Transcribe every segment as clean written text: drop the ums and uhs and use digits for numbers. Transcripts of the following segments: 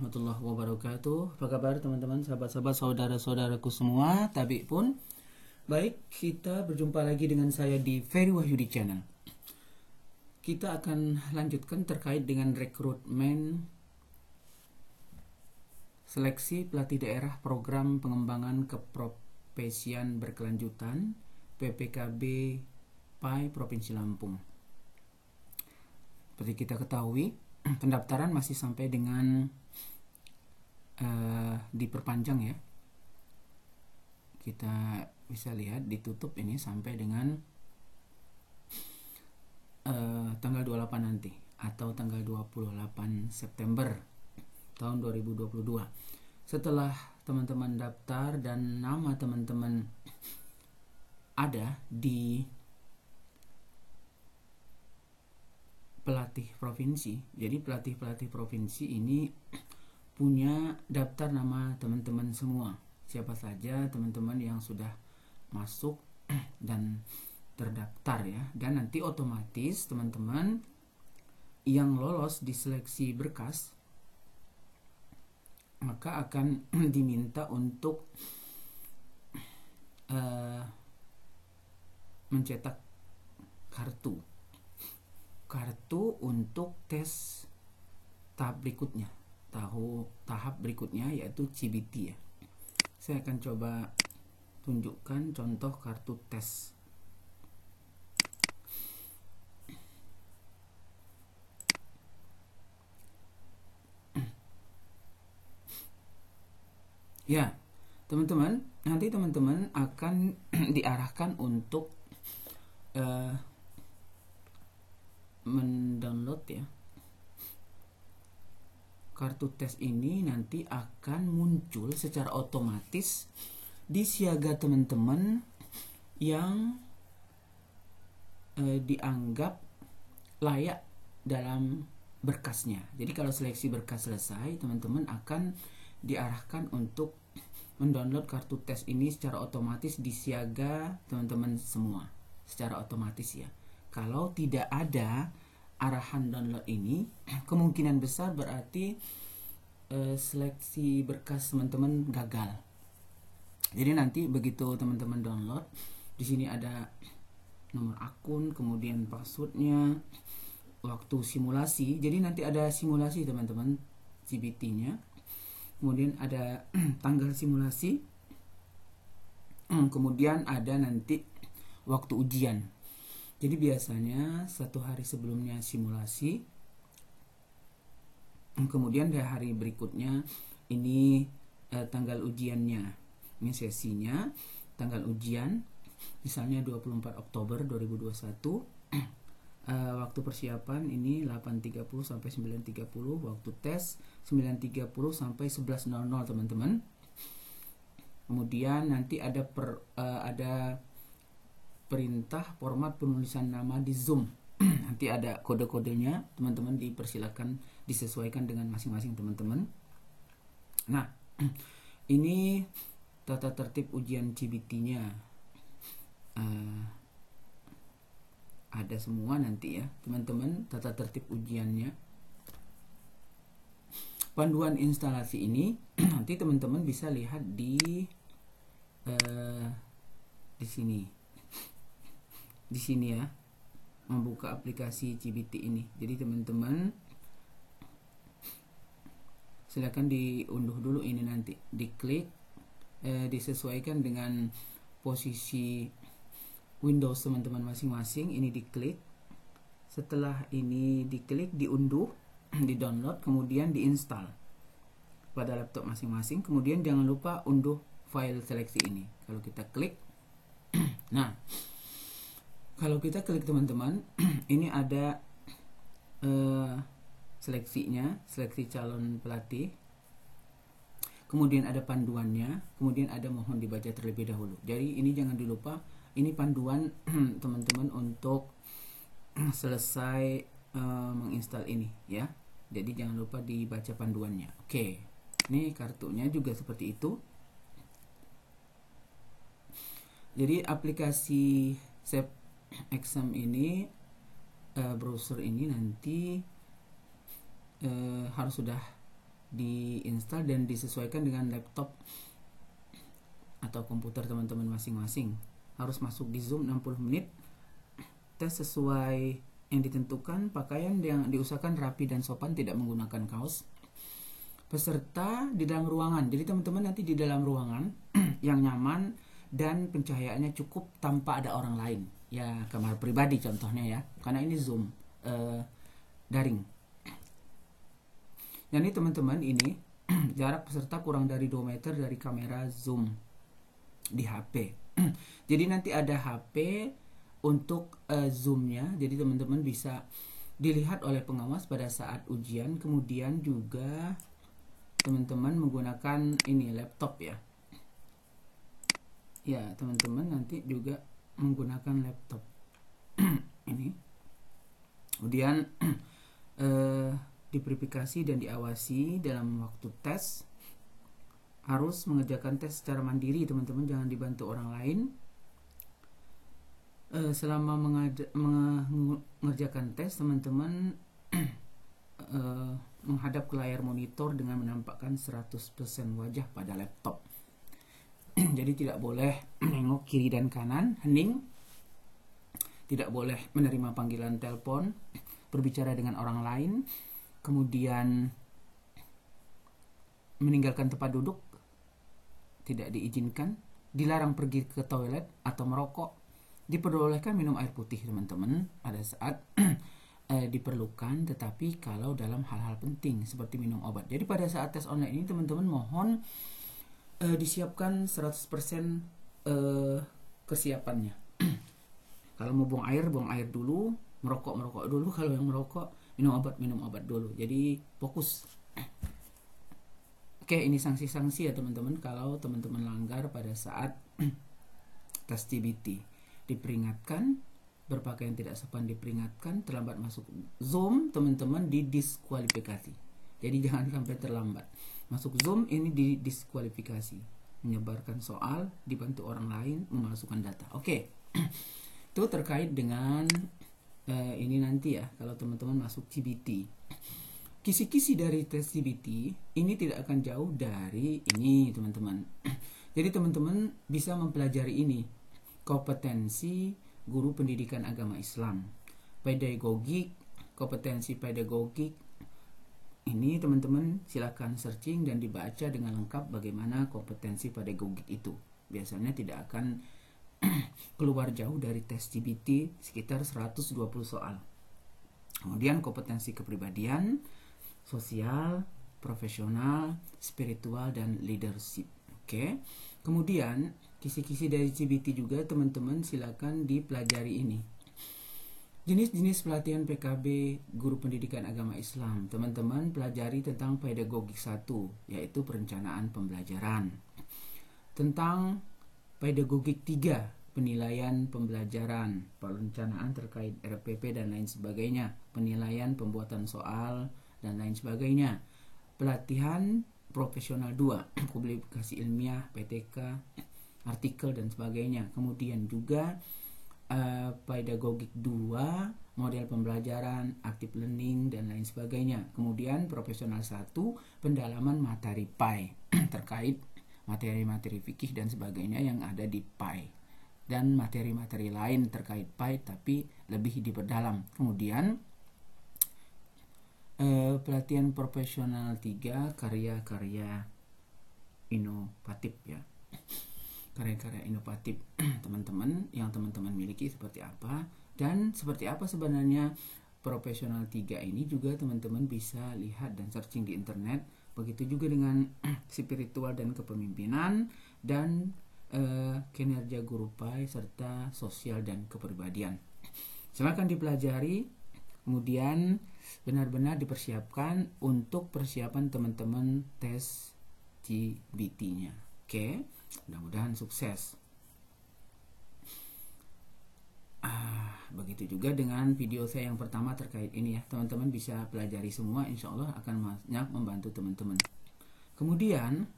warahmatullahi wabarakatuh. Apa kabar teman-teman, sahabat-sahabat, saudara-saudaraku semua, tabi pun. Baik, kita berjumpa lagi dengan saya di Ferry Wahyudi Channel. Kita akan lanjutkan terkait dengan rekrutmen seleksi pelatih daerah program pengembangan keprofesian berkelanjutan PPKB PAI Provinsi Lampung. Seperti kita ketahui, pendaftaran masih sampai dengan diperpanjang ya. Kita bisa lihat ditutup ini sampai dengan tanggal 28 nanti atau tanggal 28 September tahun 2022. Setelah teman-teman daftar dan nama teman-teman ada di pelatih provinsi. Jadi pelatih provinsi ini punya daftar nama teman-teman semua. Siapa saja teman-teman yang sudah masuk dan terdaftar ya. Dan nanti otomatis teman-teman yang lolos di seleksi berkas maka akan diminta untuk mencetak kartu untuk tes tahap berikutnya yaitu CBT ya. Saya akan coba tunjukkan contoh kartu tes. Ya, teman-teman, nanti teman-teman akan diarahkan untuk mendownload ya. Kartu tes ini nanti akan muncul secara otomatis di siaga teman-teman yang dianggap layak dalam berkasnya. Jadi kalau seleksi berkas selesai, teman-teman akan diarahkan untuk mendownload kartu tes ini secara otomatis di siaga teman-teman semua. Secara otomatis ya. Kalau tidak ada arahan download ini, kemungkinan besar berarti seleksi berkas teman-teman gagal. Jadi nanti begitu teman-teman download, di sini ada nomor akun, kemudian passwordnya, waktu simulasi. Jadi nanti ada simulasi teman-teman CBT-nya, kemudian ada tanggal simulasi, kemudian ada nanti waktu ujian. Jadi biasanya 1 hari sebelumnya simulasi, kemudian di hari berikutnya ini tanggal ujiannya. Ini sesinya, tanggal ujian misalnya 24 Oktober 2021. Waktu persiapan ini 8.30 sampai 9.30, waktu tes 9.30 sampai 11.00 teman-teman. Kemudian nanti ada perintah format penulisan nama di Zoom. Nanti ada kode-kodenya, teman-teman dipersilakan disesuaikan dengan masing-masing teman-teman. Nah, ini tata tertib ujian CBT-nya. Ada semua nanti ya, teman-teman, tata tertib ujiannya. Panduan instalasi ini nanti teman-teman bisa lihat di sini. Di sini ya, membuka aplikasi CBT ini. Jadi teman-teman silakan diunduh dulu ini, nanti diklik, disesuaikan dengan posisi Windows teman-teman masing-masing. Ini diklik, setelah ini diklik, diunduh, di-download, kemudian diinstal pada laptop masing-masing. Kemudian jangan lupa unduh file seleksi ini. Kalau kita klik, nah kalau kita klik teman-teman, ini ada seleksinya, seleksi calon pelatih. Kemudian ada panduannya, kemudian ada mohon dibaca terlebih dahulu. Jadi ini jangan dilupa, ini panduan teman-teman untuk selesai menginstal ini ya. Jadi jangan lupa dibaca panduannya. Oke, ini kartunya juga seperti itu. Jadi aplikasi Save Exam ini, browser ini nanti harus sudah diinstal dan disesuaikan dengan laptop atau komputer teman-teman masing-masing. Harus masuk di Zoom 60 menit. Tes sesuai yang ditentukan, pakaian yang diusahakan rapi dan sopan, tidak menggunakan kaos. Peserta di dalam ruangan. Jadi teman-teman nanti di dalam ruangan yang nyaman dan pencahayaannya cukup tanpa ada orang lain. Ya, kamar pribadi contohnya ya. Karena ini Zoom daring. Dan ini teman-teman, ini jarak peserta kurang dari 2 meter dari kamera Zoom di HP. Jadi nanti ada HP untuk Zoom-nya. Jadi teman-teman bisa dilihat oleh pengawas pada saat ujian. Kemudian juga teman-teman menggunakan ini laptop ya. Ya, teman-teman nanti juga menggunakan laptop. Ini. Kemudian diverifikasi dan diawasi dalam waktu tes. Harus mengerjakan tes secara mandiri teman-teman, jangan dibantu orang lain. Selama mengerjakan tes, teman-teman menghadap ke layar monitor dengan menampakkan 100% wajah pada laptop. Jadi tidak boleh menengok kiri dan kanan, hening. Tidak boleh menerima panggilan telepon, berbicara dengan orang lain, kemudian meninggalkan tempat duduk tidak diizinkan, dilarang pergi ke toilet atau merokok. Diperbolehkan minum air putih teman-teman pada saat diperlukan, tetapi kalau dalam hal-hal penting seperti minum obat. Jadi pada saat tes online ini teman-teman mohon disiapkan 100% kesiapannya. Kalau mau buang air dulu, merokok dulu, kalau yang merokok minum obat dulu. Jadi fokus. Oke, ini sanksi-sanksi ya teman-teman kalau teman-teman langgar pada saat tes CBT. Diperingatkan, berpakaian tidak sopan diperingatkan, terlambat masuk Zoom teman-teman didiskualifikasi. Jadi jangan sampai terlambat masuk Zoom, ini didiskualifikasi. Menyebarkan soal, dibantu orang lain, memasukkan data. Oke. Itu terkait dengan ini nanti ya kalau teman-teman masuk CBT. Kisi-kisi dari tes CBT ini tidak akan jauh dari ini teman-teman. Jadi teman-teman bisa mempelajari ini, kompetensi guru pendidikan agama Islam, pedagogik, kompetensi pedagogik. Ini teman-teman silakan searching dan dibaca dengan lengkap bagaimana kompetensi pedagogik itu. Biasanya tidak akan keluar jauh dari tes CBT, sekitar 120 soal. Kemudian kompetensi kepribadian, sosial, profesional, spiritual, dan leadership. Oke. Kemudian kisi-kisi dari CBT juga teman-teman silakan dipelajari ini. Jenis-jenis pelatihan PKB Guru Pendidikan Agama Islam. Teman-teman pelajari tentang pedagogik 1, yaitu perencanaan pembelajaran. Tentang pedagogik 3, penilaian pembelajaran, perencanaan terkait RPP dan lain sebagainya, penilaian pembuatan soal dan lain sebagainya. Pelatihan profesional 2, publikasi ilmiah, PTK, artikel dan sebagainya. Kemudian juga pedagogik 2, model pembelajaran, active learning dan lain sebagainya. Kemudian profesional 1, pendalaman materi PAI terkait materi-materi fikih dan sebagainya yang ada di PAI, dan materi-materi lain terkait PAI tapi lebih diperdalam. Kemudian pelatihan profesional 3, karya-karya inovatif ya. Karya-karya inovatif teman-teman yang teman-teman miliki seperti apa, dan seperti apa sebenarnya profesional 3 ini juga teman-teman bisa lihat dan searching di internet. Begitu juga dengan spiritual dan kepemimpinan, dan kinerja guru PAI serta sosial dan kepribadian. Silakan dipelajari, kemudian benar-benar dipersiapkan untuk persiapan teman-teman tes CBT-nya. Oke, mudah-mudahan sukses. Begitu juga dengan video saya yang pertama terkait ini ya. Teman-teman bisa pelajari semua, insya Allah akan banyak membantu teman-teman. Kemudian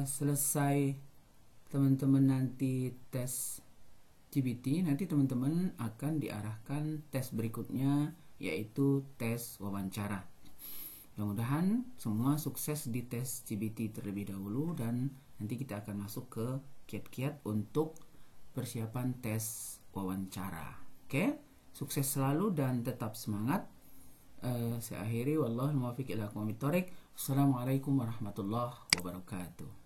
selesai teman-teman nanti tes CBT, nanti teman-teman akan diarahkan tes berikutnya, yaitu tes wawancara. Mudah-mudahan semua sukses di tes CBT terlebih dahulu, dan nanti kita akan masuk ke kiat-kiat untuk persiapan tes wawancara. Oke, sukses selalu dan tetap semangat. Saya akhiri, wallahul muwaffiq ila aqwamit thoriq. Wassalamualaikum warahmatullahi wabarakatuh.